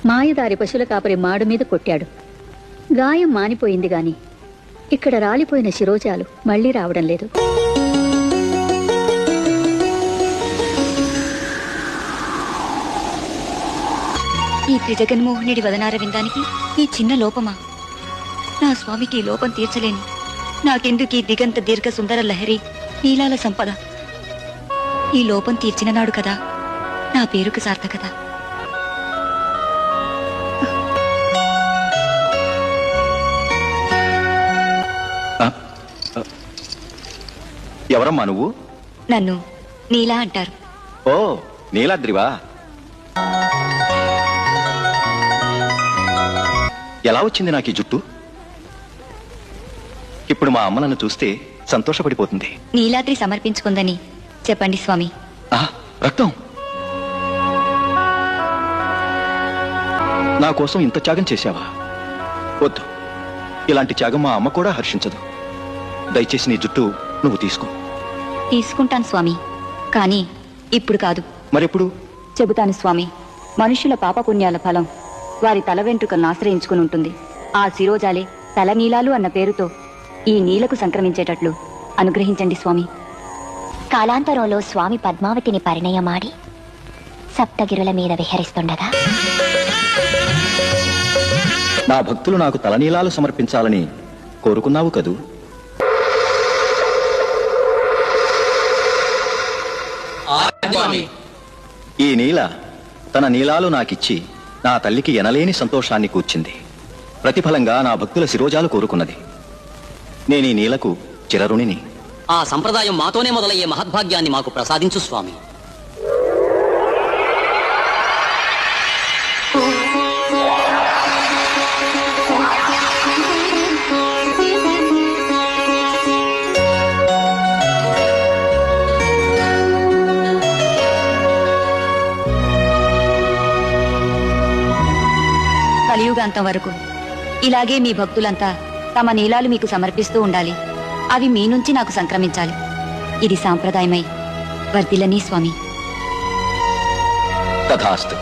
మాయదారి పశువుల కాపరి మాడు మీద కొట్టాడు. గాయం మానిపోయింది గాని ఇక్కడ రాలిపోయిన శిరోజాలు మళ్లీ రావడం లేదు. ఈ త్రిజగన్మోహనుడి వదనార విందానికి ఈ చిన్న లోపమా? నా స్వామికి ఈ లోపం తీర్చలేని నాకెందుకు ఈ దిగంత దీర్ఘ సుందర లహరి నీలాల సంపద? ఈ లోపం తీర్చిన నాడు కదా నా పేరుకు సార్థకత. ఎవరమ్మా నువ్వు? నన్ను నీలా అంటారు. ఓ, నీలాద్రివా? ఎలా వచ్చింది నాకు ఈ జుట్టు? ఇప్పుడు మా అమ్మ నన్ను చూస్తే సంతోషపడిపోతుంది. నీలాద్రి సమర్పించుకుందని చెప్పండి స్వామి. రక్తం? నా కోసం ఇంత త్యాగం చేశావా? వద్దు, ఇలాంటి త్యాగం మా అమ్మ కూడా హర్షించదు. దయచేసి నీ జుట్టు నువ్వు తీసుకో. తీసుకుంటాను స్వామి, కానీ ఇప్పుడు కాదు. మరెప్పుడు? చెబుతాను స్వామి. మనుషుల పాపపుణ్యాల ఫలం వారి తల వెంట్రుకలను ఆశ్రయించుకుని ఉంటుంది. ఆ శిరోజాలే తల నీలాలు అన్న పేరుతో ఈ నీలకు సంక్రమించేటట్లు అనుగ్రహించండి స్వామి. కాలాంతరంలో స్వామి పద్మావతిని పరిణయమాడి సప్తగిరుల మీద విహరిస్తుండగా నా భక్తులు నాకు తలనీలాలు సమర్పించాలని కోరుకున్నావు కదూ? ఈ నీల తన నీలాలు నాకిచ్చి నా తల్లికి ఎనలేని సంతోషాన్ని కూర్చింది. ప్రతిఫలంగా నా భక్తుల శిరోజాలు కోరుకున్నది. నేను ఈ నీలకు చిరరుణిని. ఆ సంప్రదాయం మాతోనే మొదలయ్యే మహద్భాగ్యాన్ని మాకు ప్రసాదించు స్వామి. కలియుగాంతం వరకు ఇలాగే మీ భక్తులంతా తమ నీలాలు మీకు సమర్పిస్తూ ఉండాలి. అవి మీ నుంచి నాకు సంక్రమించాలి. ఇది సాంప్రదాయమై వర్ధిల్లనీ స్వామి. తథాస్తు.